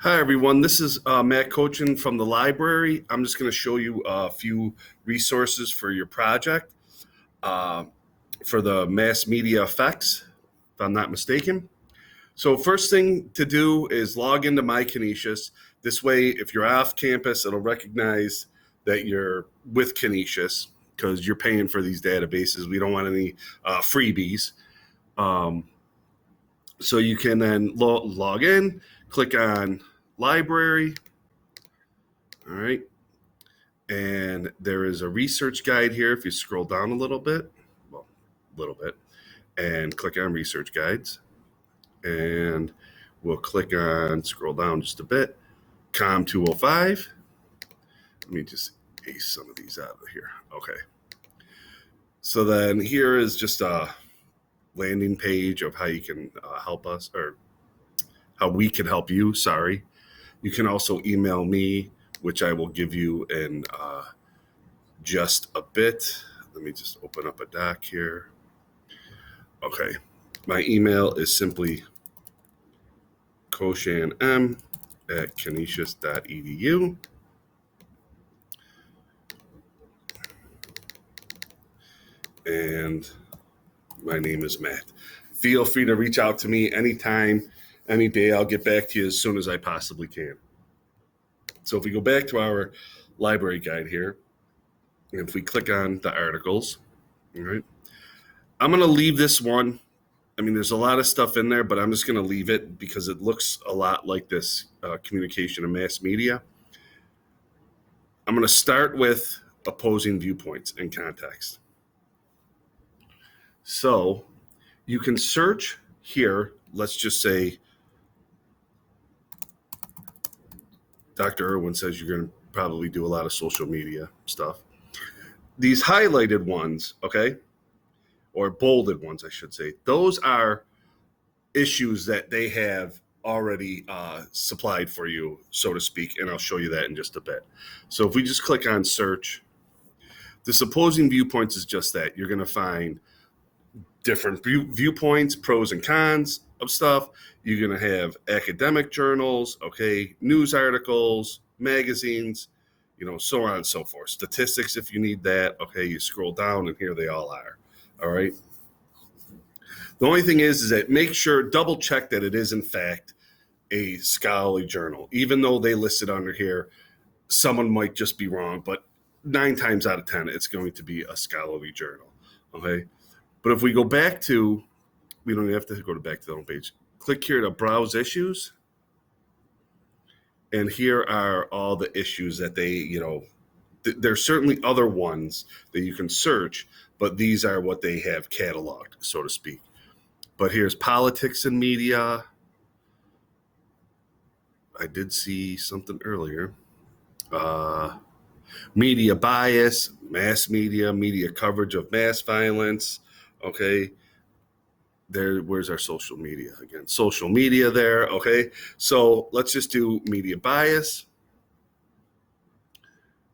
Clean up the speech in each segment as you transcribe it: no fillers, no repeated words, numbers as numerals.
Hi, everyone. This is Matt Cochin from the library. I'm just going to show you a few resources for your project uh, for the mass media effects, if I'm not mistaken. So first thing to do is log into My Canisius. This way, if you're off campus, it'll recognize that you're with Canisius because you're paying for these databases. We don't want any freebies. Um, so you can then log in, click on library. All right. And there is a research guide here. If you scroll down a little bit, and click on research guides. And we'll click on, scroll down just a bit, COM205. Let me just ace some of these out of here. Okay. So then here is just a landing page of how you can help us, or how we can help you. Sorry. You can also email me, which I will give you in just a bit. Let me just open up a doc here. Okay. My email is simply koshanm@canisius.edu. And my name is Matt. Feel free to reach out to me anytime, any day. I'll get back to you as soon as I possibly can. So if we go back to our library guide here, and if we click on the articles, all right, I'm going to leave this one. I mean, there's a lot of stuff in there, but I'm just going to leave it because it looks a lot like this communication and mass media. I'm going to start with opposing viewpoints in context. So you can search here. Let's just say Dr. Irwin says you're going to probably do a lot of social media stuff. These highlighted ones, okay, or bolded ones, I should say, those are issues that they have already supplied for you, so to speak, and I'll show you that in just a bit. So if we just click on search, this opposing viewpoints is just that. You're going to find different viewpoints, pros and cons of stuff. You're going to have academic journals, okay, news articles, magazines, so on and so forth. Statistics, if you need that, okay, you scroll down and here they all are. All right. The only thing is that make sure, double check that it is in fact a scholarly journal. Even though they listed under here, someone might just be wrong, but 9 times out of 10, it's going to be a scholarly journal. Okay. But if we go back to, we don't have to go back to the home page. Click here to browse issues. And here are all the issues that they, there's certainly other ones that you can search, but these are what they have cataloged, so to speak. But here's politics and media. I did see something earlier. Media bias, mass media coverage of mass violence. Okay. There, where's our social media again? Social media there. Okay. So let's just do media bias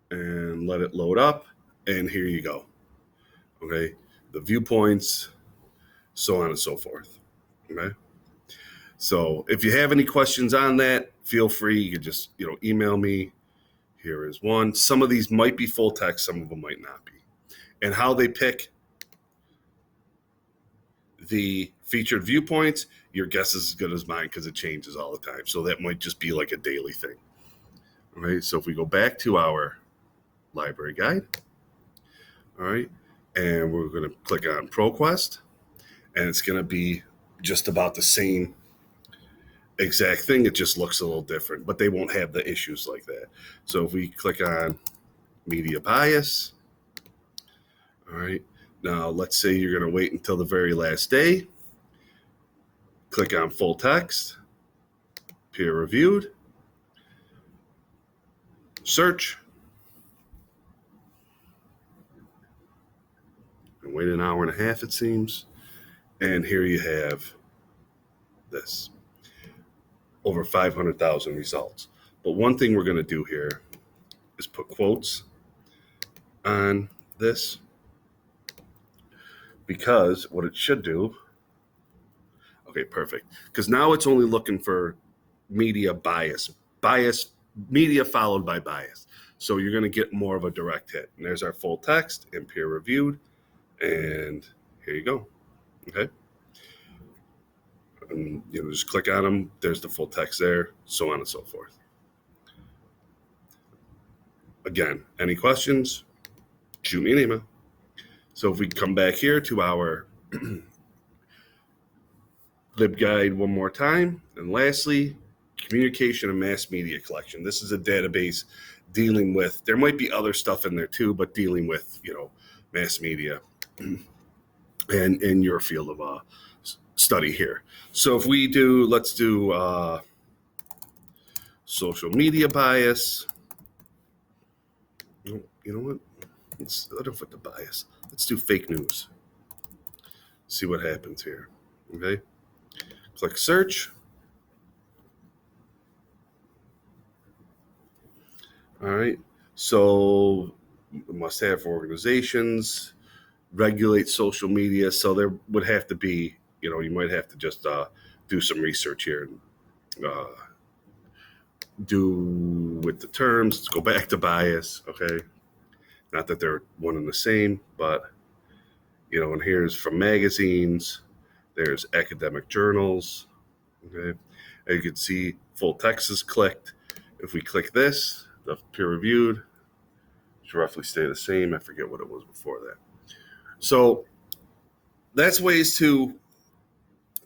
and let it load up. And here you go. Okay. The viewpoints, so on and so forth. Okay. So if you have any questions on that, feel free. You can just, email me. Here is one. Some of these might be full text. Some of them might not be. And how they pick the featured viewpoints, your guess is as good as mine because it changes all the time. So that might just be like a daily thing. All right. So if we go back to our library guide, all right, and we're going to click on ProQuest, and it's going to be just about the same exact thing. It just looks a little different, but they won't have the issues like that. So if we click on media bias, all right, now let's say you're going to wait until the very last day. Click on full text, peer reviewed, search, and wait an hour and a half, it seems. And here you have this, over 500,000 results. But one thing we're going to do here is put quotes on this, because what it should do, okay, perfect. Because now it's only looking for media bias. Media followed by bias. So you're going to get more of a direct hit. And there's our full text and peer reviewed. And here you go. Okay. And just click on them. There's the full text there, so on and so forth. Again, any questions? Shoot me an email. So if we come back here to our LibGuide one more time. And lastly, communication and mass media collection. This is a database dealing with, there might be other stuff in there too, but dealing with, mass media and in your field of study here. So if we do, let's do social media bias. You know what? Let's let off with the bias. Let's do fake news. See what happens here. Okay. Click search. All right. So must have for organizations, regulate social media. So there would have to be, you might have to just do some research here and do with the terms. Let's go back to bias. Okay. Not that they're one and the same, but, and here's from magazines. There's academic journals. Okay. And you can see full text is clicked. If we click this, the peer reviewed should roughly stay the same. I forget what it was before that. So that's ways to,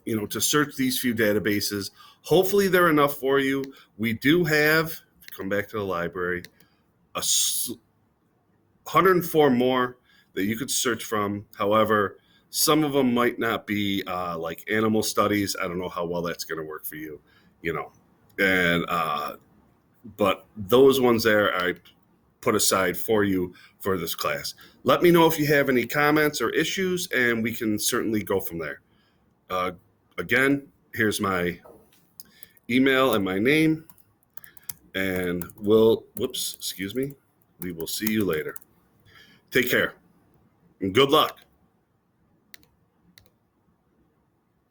to search these few databases. Hopefully they're enough for you. We do have, if you come back to the library, 104 more that you could search from. However, some of them might not be like animal studies. I don't know how well that's going to work for you, and but those ones there I put aside for you for this class. Let me know if you have any comments or issues, and we can certainly go from there. Again, here's my email and my name, and we will see you later. Take care and good luck.